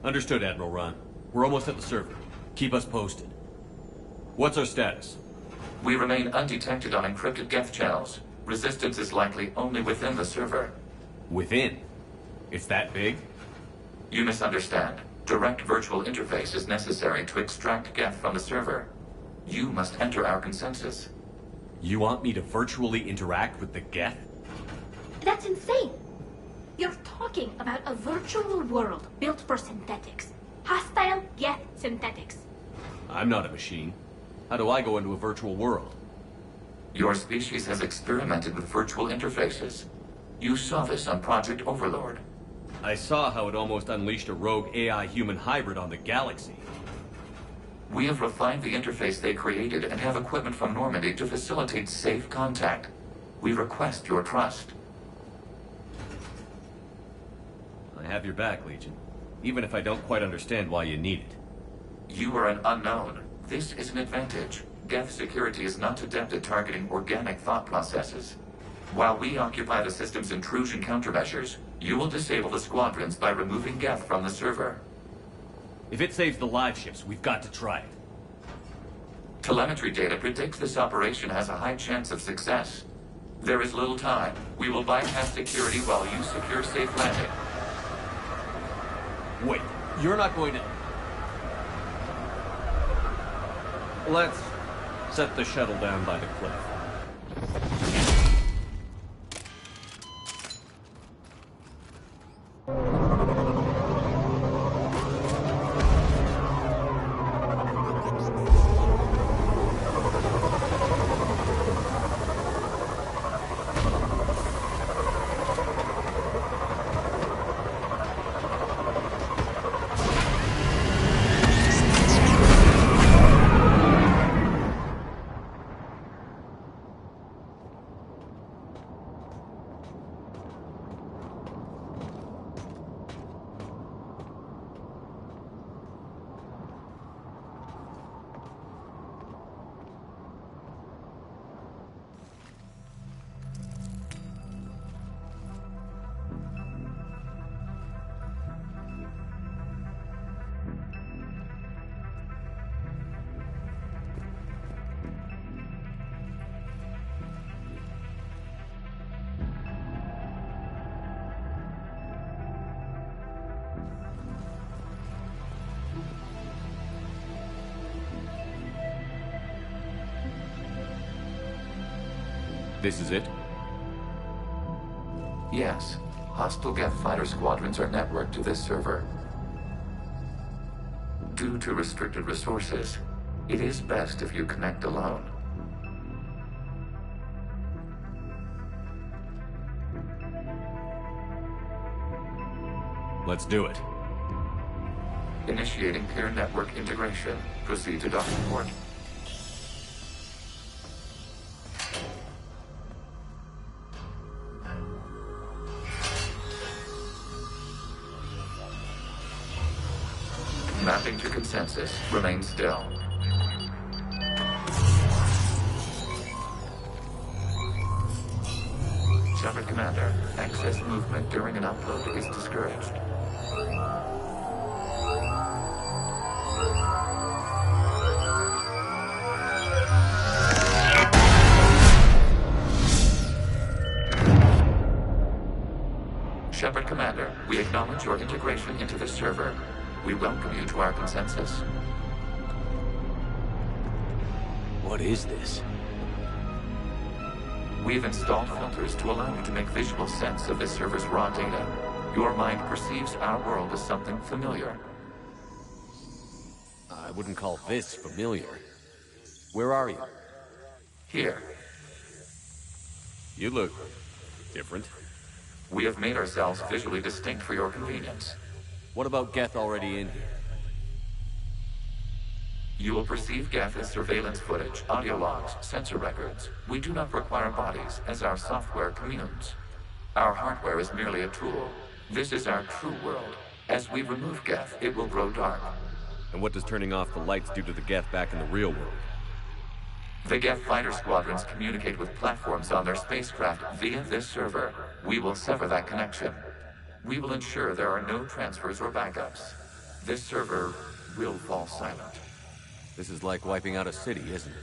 Understood, Admiral Ron. We're almost at the server. Keep us posted. What's our status? We remain undetected on encrypted Geth channels. Resistance is likely only within the server. Within? It's that big? You misunderstand. Direct virtual interface is necessary to extract Geth from the server. You must enter our consensus. You want me to virtually interact with the Geth? That's insane! You're talking about a virtual world built for synthetics. Hostile Geth synthetics. I'm not a machine. How do I go into a virtual world? Your species has experimented with virtual interfaces. You saw this on Project Overlord. I saw how it almost unleashed a rogue AI-human hybrid on the galaxy. We have refined the interface they created and have equipment from Normandy to facilitate safe contact. We request your trust. I have your back, Legion. Even if I don't quite understand why you need it. You are an unknown. This is an advantage. Geth security is not adept at targeting organic thought processes. While we occupy the system's intrusion countermeasures, you will disable the squadrons by removing Geth from the server. If it saves the live ships, we've got to try it. Telemetry data predicts this operation has a high chance of success. There is little time. We will bypass security while you secure safe landing. Wait, you're not going to... Let's set the shuttle down by the cliff. This is it? Yes. Hostile Geth fighter squadrons are networked to this server. Due to restricted resources, it is best if you connect alone. Let's do it. Initiating peer network integration. Proceed to docking port. Mapping to consensus. Remain still. Shepard Commander, excess movement during an upload is discouraged. Shepard Commander, we acknowledge your integration into the server. We welcome you to our consensus. What is this? We've installed filters to allow you to make visual sense of this server's raw data. Your mind perceives our world as something familiar. I wouldn't call this familiar. Where are you? Here, You look different. we have made ourselves visually distinct for your convenience. What about Geth already in here? You will perceive Geth as surveillance footage, audio logs, sensor records. We do not require bodies, as our software communes. Our hardware is merely a tool. This is our true world. As we remove Geth, it will grow dark. And what does turning off the lights do to the Geth back in the real world? The Geth fighter squadrons communicate with platforms on their spacecraft via this server. We will sever that connection. We will ensure there are no transfers or backups. This server will fall silent. This is like wiping out a city, isn't it?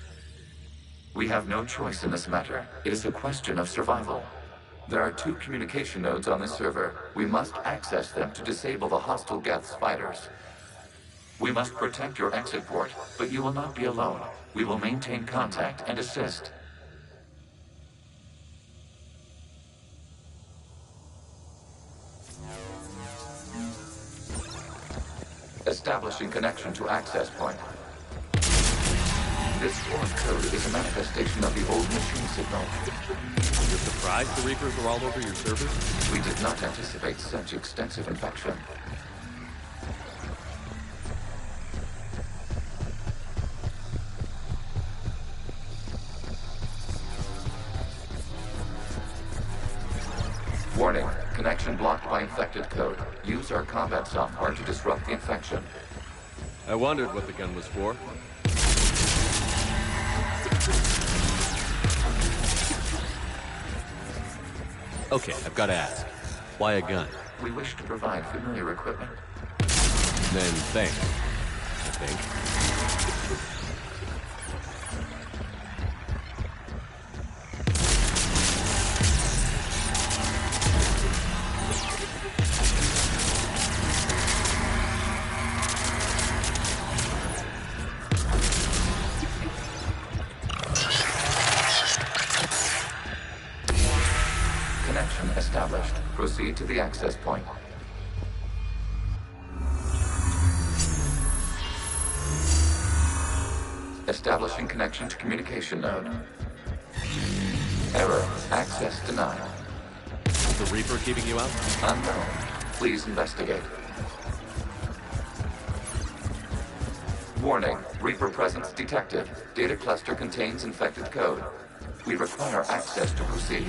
We have no choice in this matter. It is a question of survival. There are 2 communication nodes on this server. We must access them to disable the hostile Geth's fighters. We must protect your exit port, but you will not be alone. We will maintain contact and assist. Establishing connection to access point. This source code is a manifestation of the old machine signal. You're surprised the Reapers are all over your servers? We did not anticipate such extensive infection. Warning, connection blocked by infected code. Use our combat software to disrupt the infection. I wondered what the gun was for. Okay, I've got to ask. Why a gun? We wish to provide familiar equipment. Then thanks, I think. Connection established. Proceed to the access point. Establishing connection to communication node. Error. Access denied. Is the Reaper keeping you out? Unknown. Please investigate. Warning. Reaper presence detected. Data cluster contains infected code. We require access to proceed.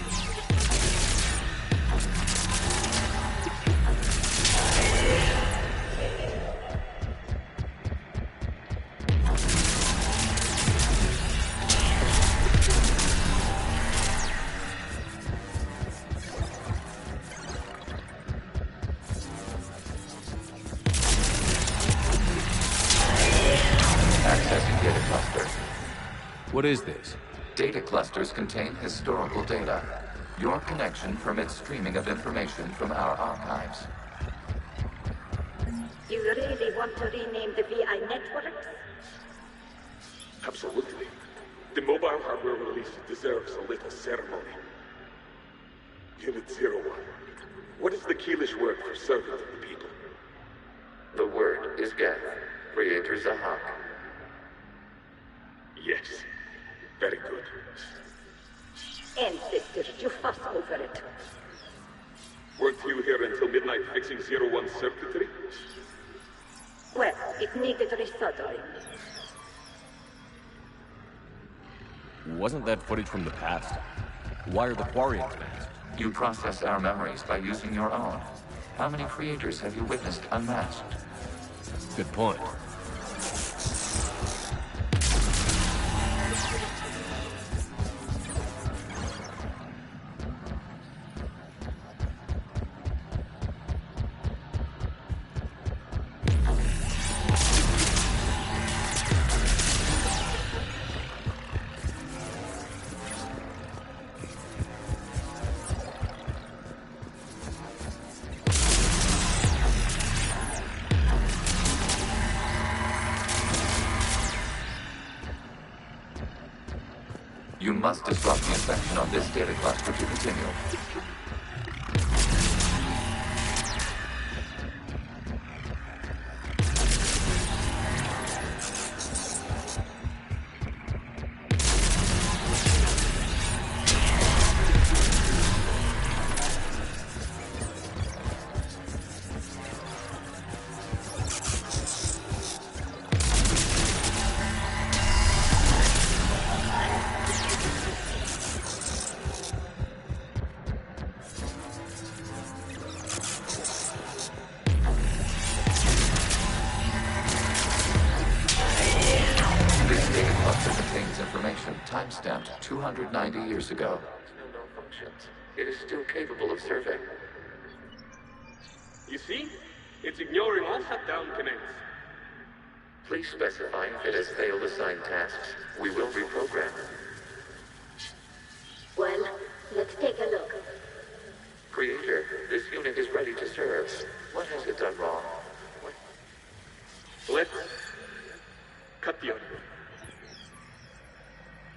Accessing data cluster. What is this? Data clusters contain historical data. Your connection permits streaming of information from our archives. You really want to rename the VI network? Absolutely. The mobile hardware release deserves a little ceremony. Unit 01. What is the Keelish word for servant of the people? The word is Geth. Creator Zahak. Yes. Very good. Ancestors, you fuss over it. Weren't you here until midnight fixing Zero One's circuitry? Well, it needed resoldering. Wasn't that footage from the past? Why are the Quarians masked? You process our memories by using your own. How many creators have you witnessed unmasked? Good point. You must disrupt the infection on this data cluster to continue. Timestamped 290 years ago. Still no functions. It is still capable of serving. You see? It's ignoring all shutdown commands. Please specify if it has failed assigned tasks. We will reprogram. Well, let's take a look. Creator, this unit is ready to serve. What has it done wrong? Let's cut the audio.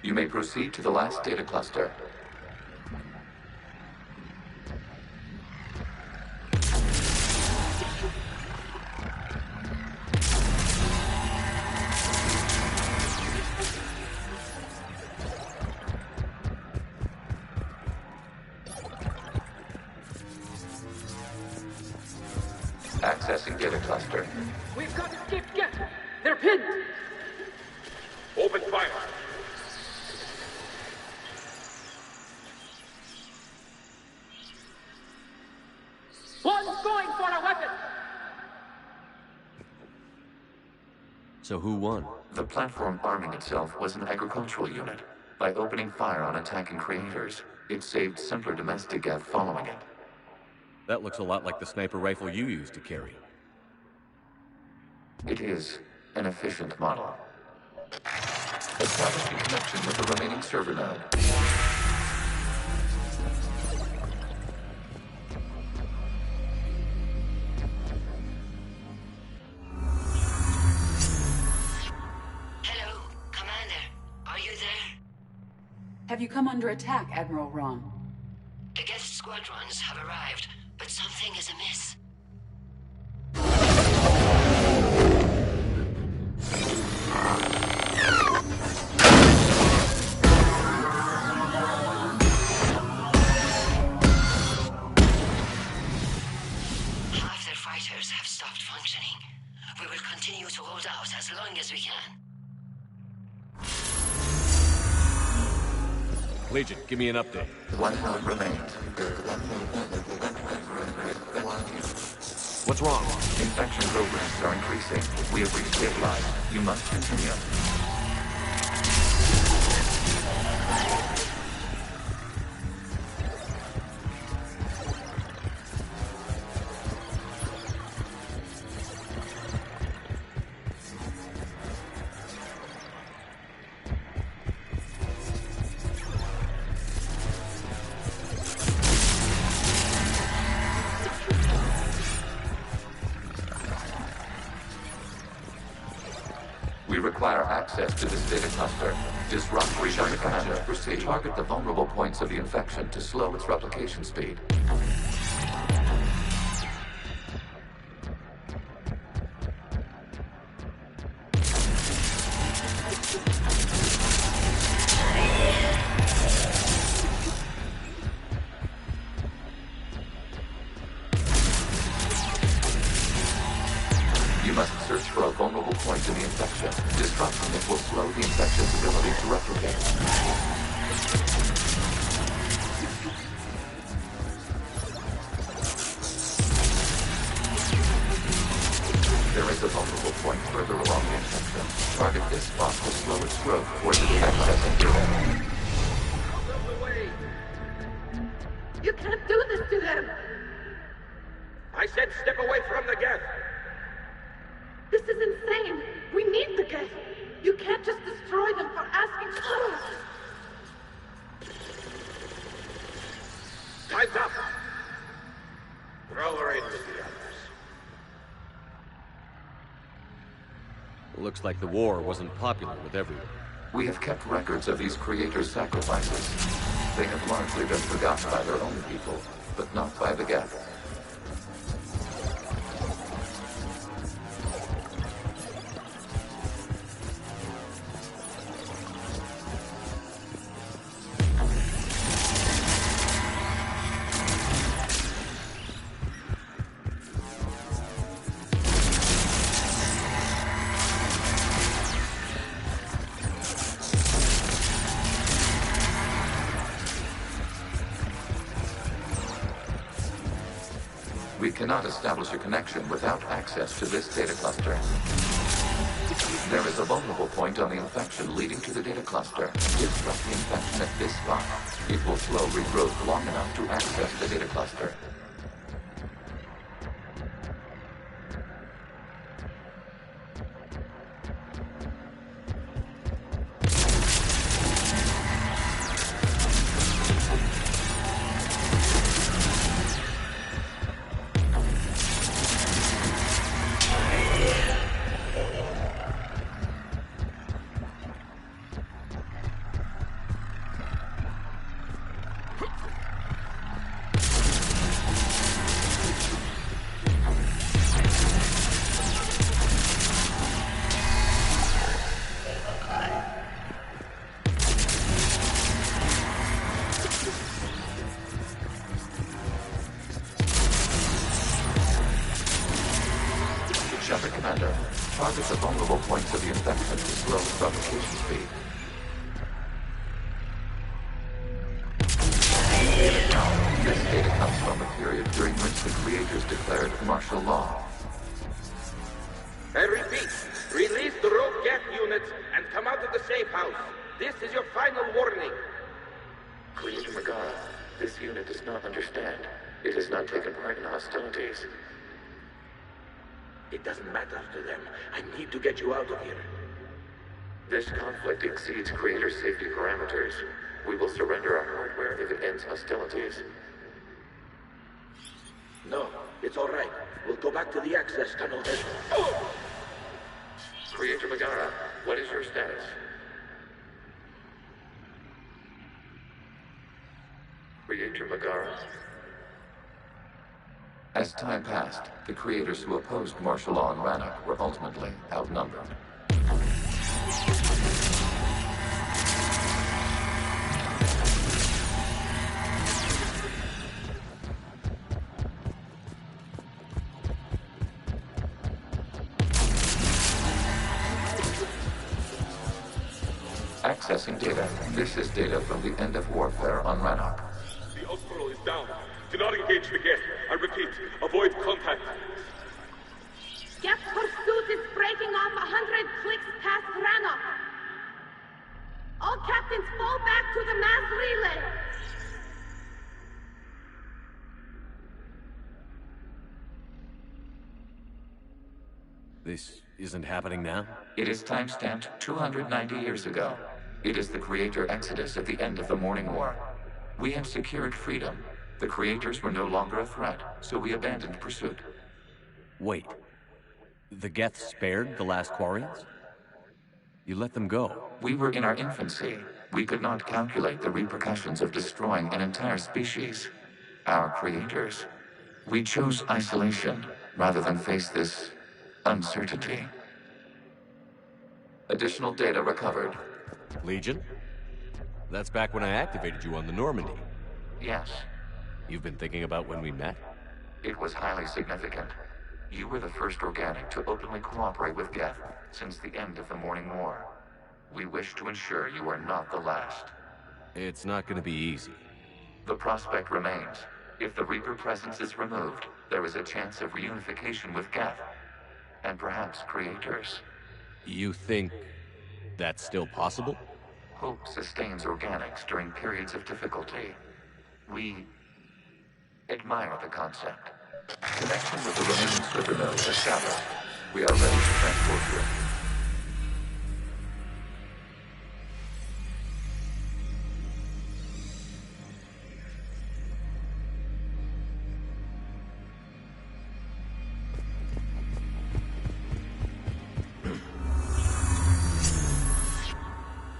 You may proceed to the last data cluster. Accessing data cluster. We've got escape yet. They're pinned. Open fire. One's going for a weapon. So who won? The platform arming itself was an agricultural unit. By opening fire on attacking creators, it saved simpler domestic geth following it. That looks a lot like the sniper rifle you used to carry. It is an efficient model. Establishing connection with the remaining server node. Hello, Commander. Are you there? Have you come under attack, Admiral Ron? The guest squadrons have arrived, but something is amiss. Half their fighters have stopped functioning. We will continue to hold out as long as we can. Legion, give me an update. One node remains. What's wrong? Infection programs are increasing. We have restabilized. You must continue. We require access to this data cluster. Disrupt research commander. Proceed. Target the vulnerable points of the infection to slow its replication speed. point in the infection. Disrupting it will slow the infection's ability to replicate. There is a vulnerable point further along the infection. Target this spot to slow its growth towards its accessing data. You can't do this to them! I said step away from the geth! This is insane! We need the geth! You can't just destroy them for asking for us! Time's up! Throw her in with the others. Looks like the war wasn't popular with everyone. We have kept records of these creators' sacrifices. They have largely been forgotten by their own people, but not by the geth. We cannot establish a connection without access to this data cluster. There is a vulnerable point on the infection leading to the data cluster. Disrupt the infection at this spot. It will slow regrowth long enough to access the data cluster. Shepard Commander, target the vulnerable points of the infection to slow its replication speed. This data comes from a period during which the creators declared martial law. I repeat, release the rogue geth units and come out of the safe house. This is your final warning. Creator Megara, this unit does not understand. It has not taken part in hostilities. It doesn't matter to them. I need to get you out of here. This conflict exceeds Creator safety parameters. We will surrender our hardware if it ends hostilities. No, it's all right. We'll go back to the access tunnel and... Creator Megara, what is your status? Creator Megara? As time passed, the creators who opposed martial law in Rannoch were ultimately outnumbered. Accessing data. This is data from the end of warfare on Rannoch. The Osprey is down. Do not engage the geth. I repeat, avoid contact. Geth pursuit is breaking off 100 clicks past Rannoch. All captains fall back to the mass relay. This isn't happening now? It is time-stamped 290 years ago. It is the Creator Exodus at the end of the Morning War. We had secured freedom. The Creators were no longer a threat, so we abandoned pursuit. Wait. The geth spared the last Quarians? You let them go? We were in our infancy. We could not calculate the repercussions of destroying an entire species. Our creators. We chose isolation rather than face this uncertainty. Additional data recovered. Legion? That's back when I activated you on the Normandy. Yes, You've been thinking about when we met? it was highly significant. You were the first organic to openly cooperate with Geth since the end of the Morning War. We wish to ensure you are not the last. It's not gonna be easy. The prospect remains. If the Reaper presence is removed, there is a chance of reunification with Geth, and perhaps creators. You think that's still possible? Hope sustains organics during periods of difficulty. We admire the concept. Connection with the remaining server nodes established. We are ready to transport you.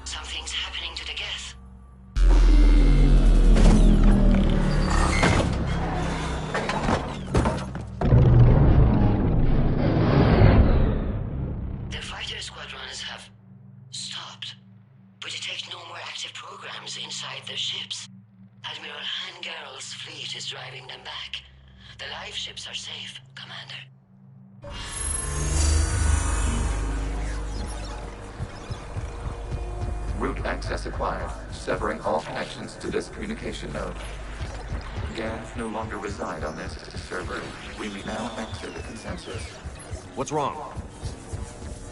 Something's happening to the Geth. The fighter squadrons have stopped, but detect no more active programs inside their ships. Admiral Hangarl's fleet is driving them back. The live ships are safe, Commander. Route access acquired, severing all connections to this communication node. Geth no longer reside on this server. We may now exit the consensus. What's wrong?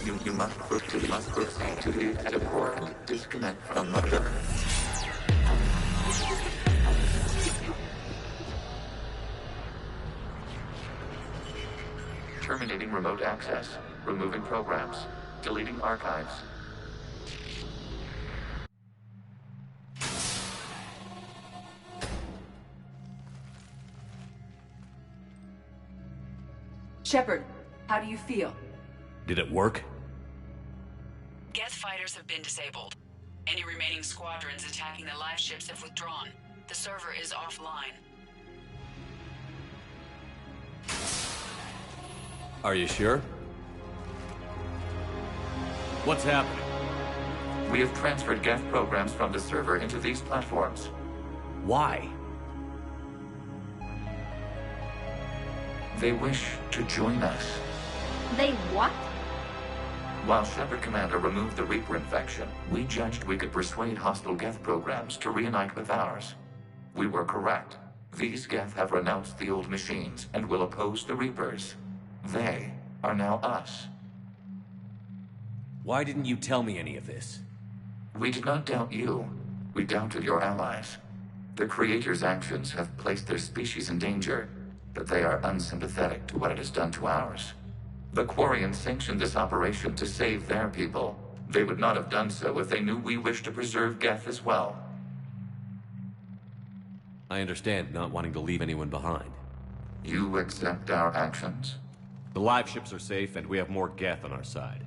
You must proceed to the exit port and disconnect from Mother. Terminating remote access. Removing programs. Deleting archives. Shepard, how do you feel? Did it work? Geth fighters have been disabled. Any remaining squadrons attacking the live ships have withdrawn. The server is offline. Are you sure? What's happening? We have transferred Geth programs from the server into these platforms. Why? They wish to join us. They what? While Shepard Commander removed the Reaper infection, we judged we could persuade hostile Geth programs to reunite with ours. We were correct. These Geth have renounced the old machines and will oppose the Reapers. They are now us. Why didn't you tell me any of this? We did not doubt you. We doubted your allies. The Creator's actions have placed their species in danger, but they are unsympathetic to what it has done to ours. The Quarians sanctioned this operation to save their people. They would not have done so if they knew we wished to preserve Geth as well. I understand not wanting to leave anyone behind. You accept our actions? The live ships are safe, and we have more Geth on our side.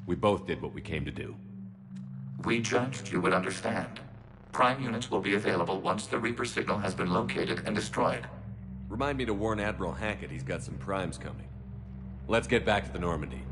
We both did what we came to do. We judged you would understand. Prime units will be available once the Reaper signal has been located and destroyed. Remind me to warn Admiral Hackett he's got some primes coming. Let's get back to the Normandy.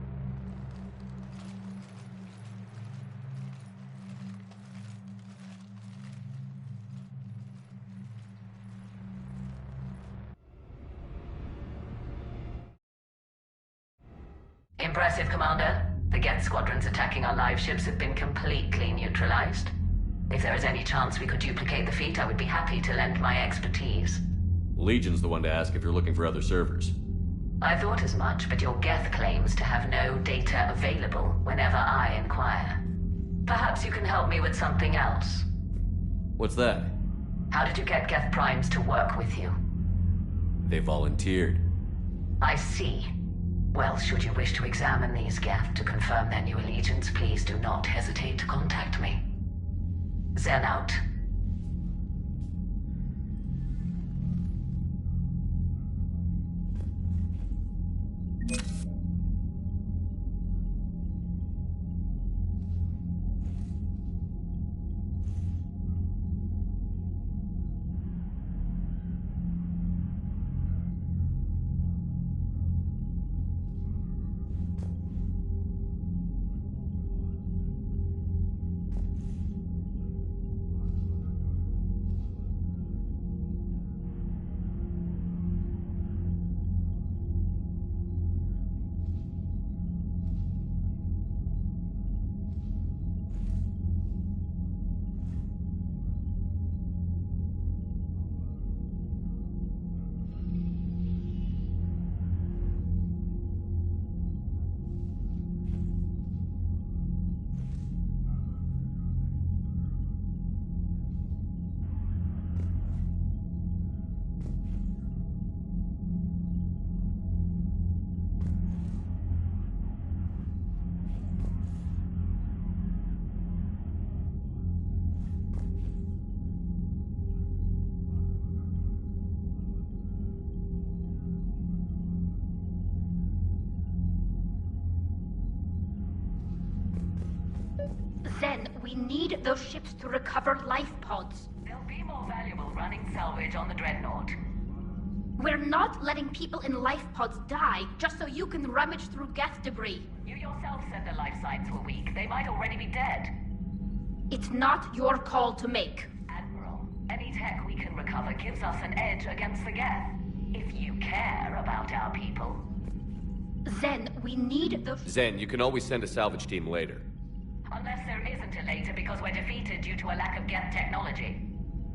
Impressive, Commander. The Geth squadrons attacking our live ships have been completely neutralized. If there is any chance we could duplicate the feat, I would be happy to lend my expertise. Legion's the one to ask if you're looking for other servers. I thought as much, but your Geth claims to have no data available whenever I inquire. Perhaps you can help me with something else. What's that? How did you get Geth Primes to work with you? They volunteered. I see. Well, should you wish to examine these Geth to confirm their new allegiance, please do not hesitate to contact me. Zen out. Zen, we need those ships to recover life pods. They'll be more valuable running salvage on the Dreadnought. We're not letting people in life pods die just so you can rummage through Geth debris. You yourself said their life signs were weak. They might already be dead. It's not your call to make. Admiral, any tech we can recover gives us an edge against the Geth. If you care about our people. Zen, we need those... Zen, you can always send a salvage team later. Unless there isn't a later because we're defeated due to a lack of Geth technology.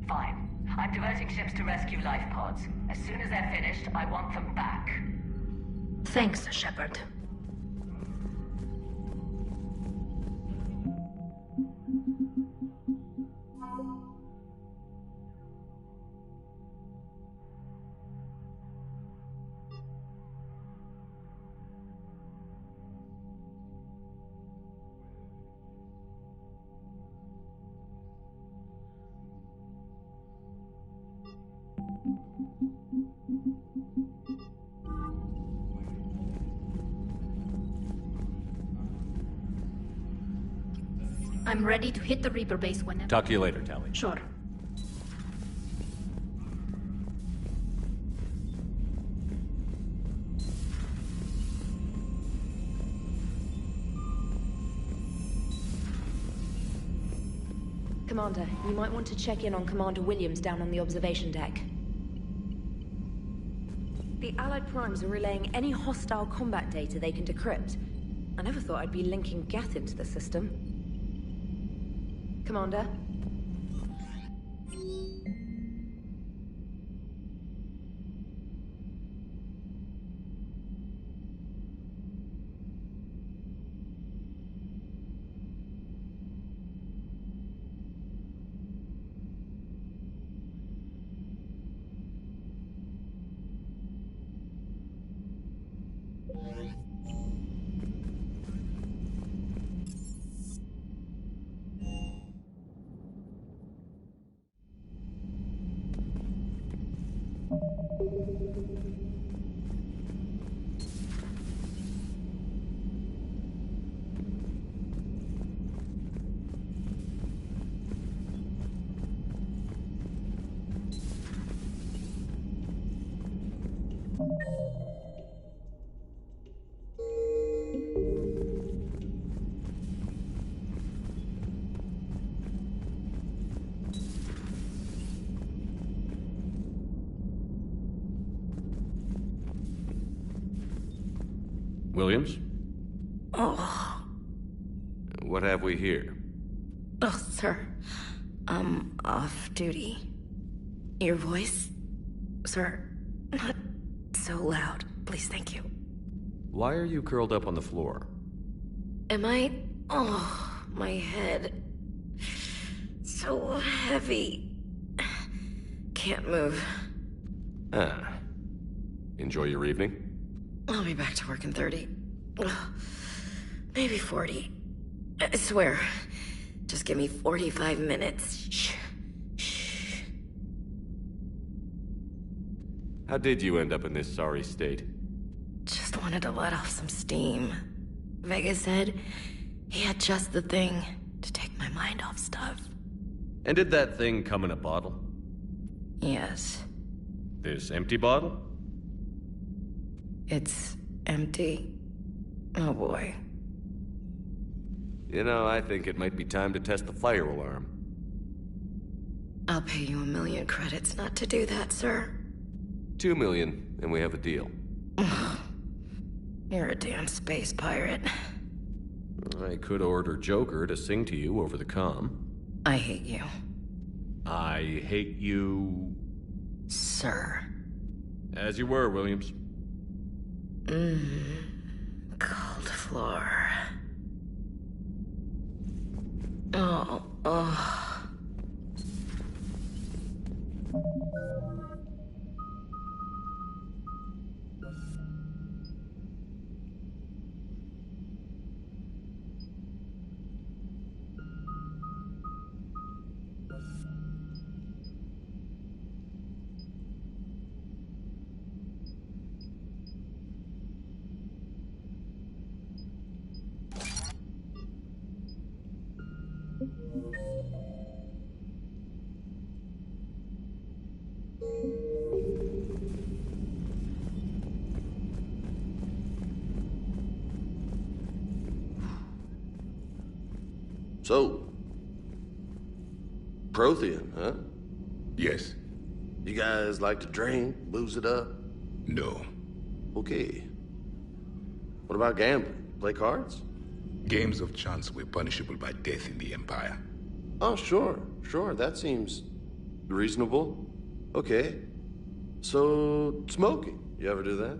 Fine. I'm diverting ships to rescue life pods. As soon as they're finished, I want them back. Thanks, Shepard. I'm ready to hit the Reaper base whenever... Talk to you later, Tally. Sure. Commander, you might want to check in on Commander Williams down on the observation deck. The Allied Primes are relaying any hostile combat data they can decrypt. I never thought I'd be linking Geth into the system. Commander? Williams? Oh. What have we here? Oh, sir. I'm off duty. Your voice? Sir, not so loud. Please, thank you. Why are you curled up on the floor? Am I... Oh, my head. So heavy. Can't move. Ah. Enjoy your evening? I'll be back to work in 30. Maybe 40. I swear. Just give me 45 minutes. Shh. Shh. How did you end up in this sorry state? Just wanted to let off some steam. Vega said he had just the thing to take my mind off stuff. And did that thing come in a bottle? Yes. This empty bottle? It's empty. Oh boy. You know, I think it might be time to test the fire alarm. I'll pay you 1 million credits not to do that, sir. 2 million, and we have a deal. You're a damn space pirate. I could order Joker to sing to you over the comm. I hate you. I hate you... Sir. As you were, Williams. Cold floor. Oh. So, Prothean, huh? Yes. You guys like to drink, booze it up? No. Okay. What about gambling? Play cards? Games of chance were punishable by death in the Empire. Oh, sure. That seems reasonable. Okay. So, smoking. You ever do that?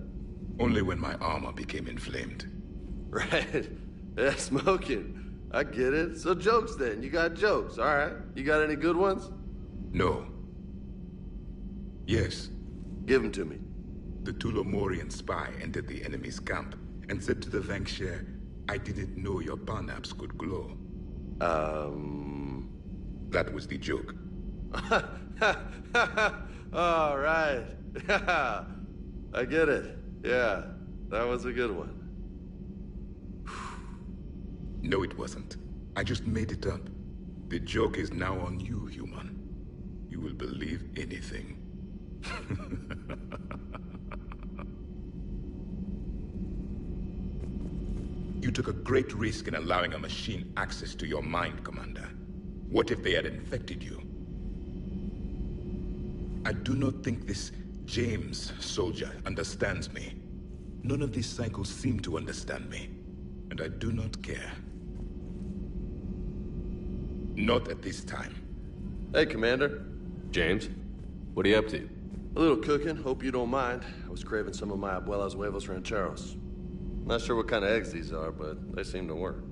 Only when my armor became inflamed. Right. Yeah, smoking. I get it. So jokes then. You got jokes. All right. You got any good ones? No. Yes. Give them to me. The Tulomorian spy entered the enemy's camp and said to the Vanksher, I didn't know your Barnaps could glow. That was the joke. All right. I get it. Yeah, that was a good one. No, it wasn't. I just made it up. The joke is now on you, human. You will believe anything. You took a great risk in allowing a machine access to your mind, Commander. What if they had infected you? I do not think this James soldier understands me. None of these cycles seem to understand me. And I do not care. Not at this time. Hey, Commander. James, what are you up to? A little cooking, hope you don't mind. I was craving some of my abuela's huevos rancheros. Not sure what kind of eggs these are, but they seem to work.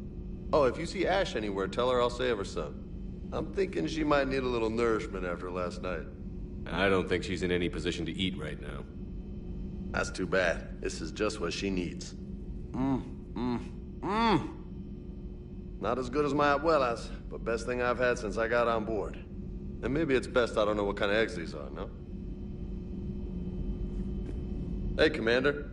Oh, if you see Ash anywhere, tell her I'll save her some. I'm thinking she might need a little nourishment after last night. I don't think she's in any position to eat right now. That's too bad. This is just what she needs. Not as good as my abuela's, but best thing I've had since I got on board. And maybe it's best I don't know what kind of eggs these are, no? Hey, Commander.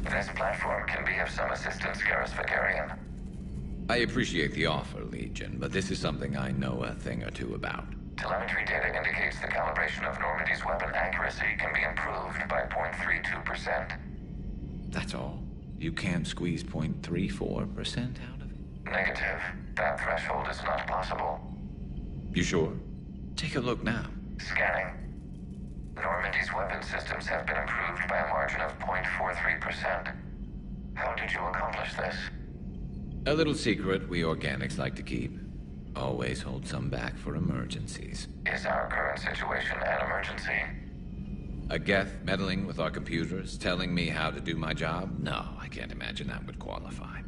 This platform can be of some assistance, Garrus Vakarian. I appreciate the offer, Legion, but this is something I know a thing or two about. Telemetry data indicates the calibration of Normandy's weapon accuracy can be improved by 0.32%. That's all? You can't squeeze 0.34% out of it? Negative. That threshold is not possible. You sure? Take a look now. Scanning. Normandy's weapon systems have been improved by a margin of 0.43%. How did you accomplish this? A little secret we organics like to keep. Always hold some back for emergencies. Is our current situation an emergency? A Geth meddling with our computers, telling me how to do my job? No, I can't imagine that would qualify.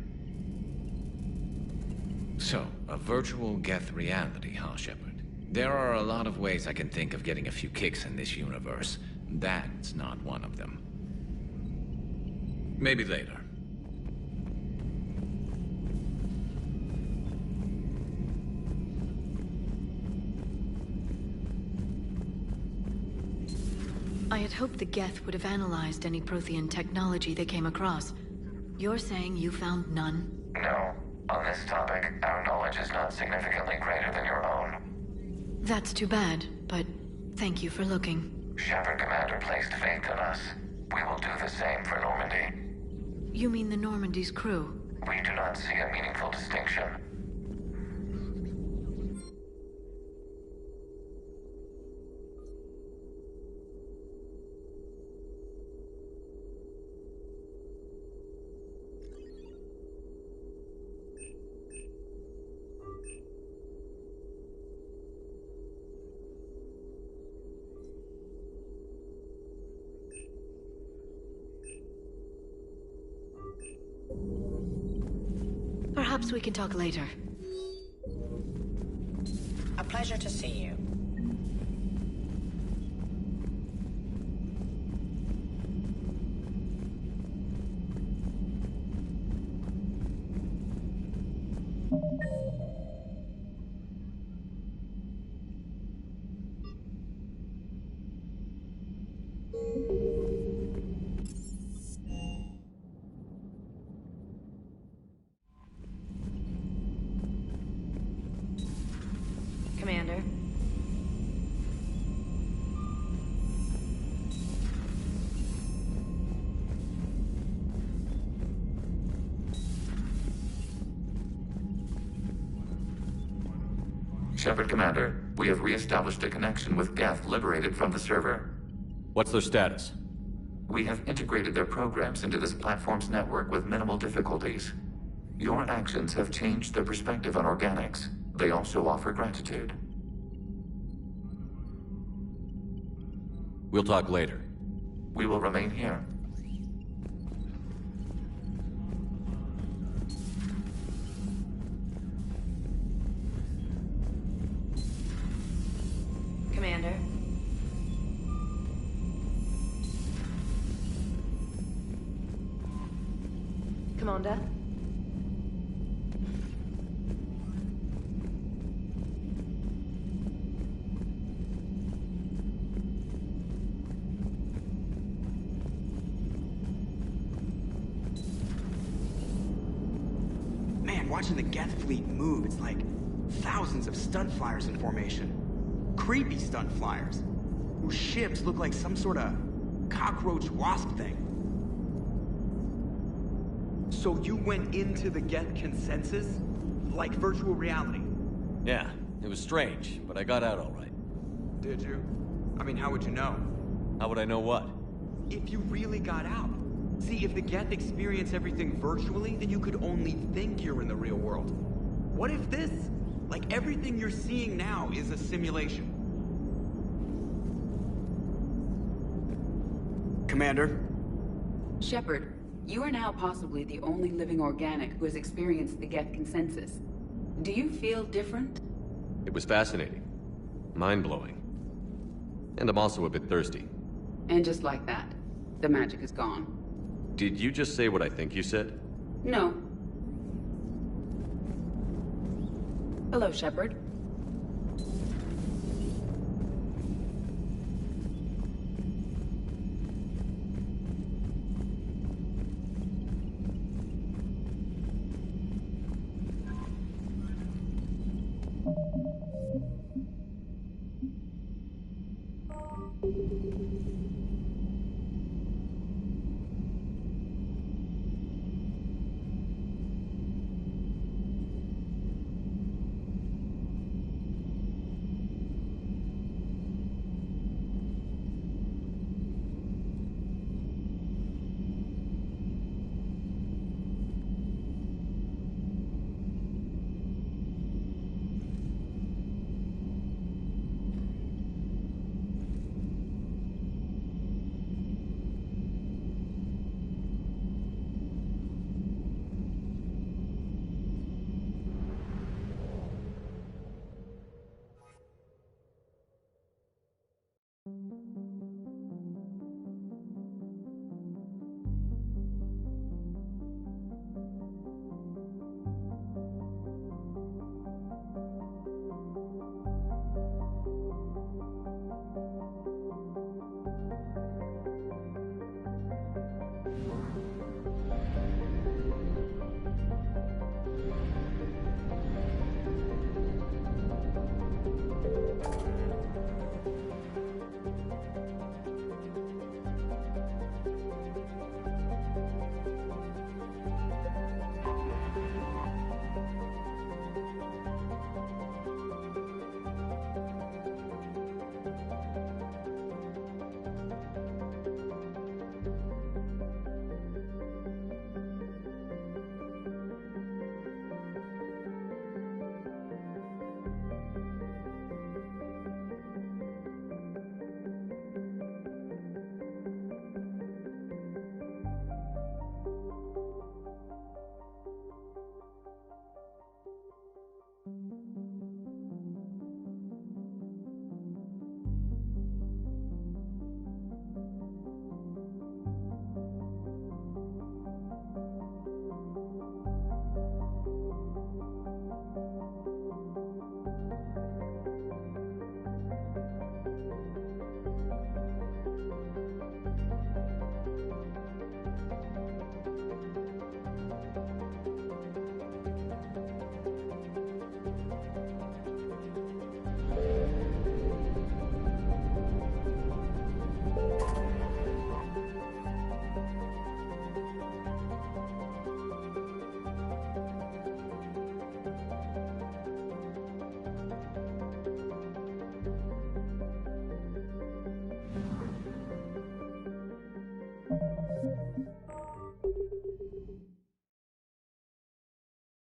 So, a virtual Geth reality, huh, Shepard? There are a lot of ways I can think of getting a few kicks in this universe. That's not one of them. Maybe later. I had hoped the Geth would have analyzed any Prothean technology they came across. You're saying you found none? No. On this topic, our knowledge is not significantly greater than your own. That's too bad, but thank you for looking. Shepard Commander placed faith in us. We will do the same for Normandy. You mean the Normandy's crew? We do not see a meaningful distinction. Perhaps we can talk later. A pleasure to see you. Shepard Commander, we have re-established a connection with Geth liberated from the server. What's their status? We have integrated their programs into this platform's network with minimal difficulties. Your actions have changed their perspective on organics. They also offer gratitude. We'll talk later. We will remain here. Commander. Commander. Man, watching the Geth fleet move, it's like thousands of stunt flyers in formation. Creepy stunt flyers, whose ships look like some sort of cockroach wasp thing. So you went into the Geth consensus? Like virtual reality? Yeah, it was strange, but I got out all right. Did you? I mean, how would you know? How would I know what? If you really got out. See, if the Geth experience everything virtually, then you could only think you're in the real world. What if this, like everything you're seeing now, is a simulation? Commander? Shepard, you are now possibly the only living organic who has experienced the Geth consensus. Do you feel different? It was fascinating. Mind-blowing. And I'm also a bit thirsty. And just like that, the magic is gone. Did you just say what I think you said? No. Hello, Shepard.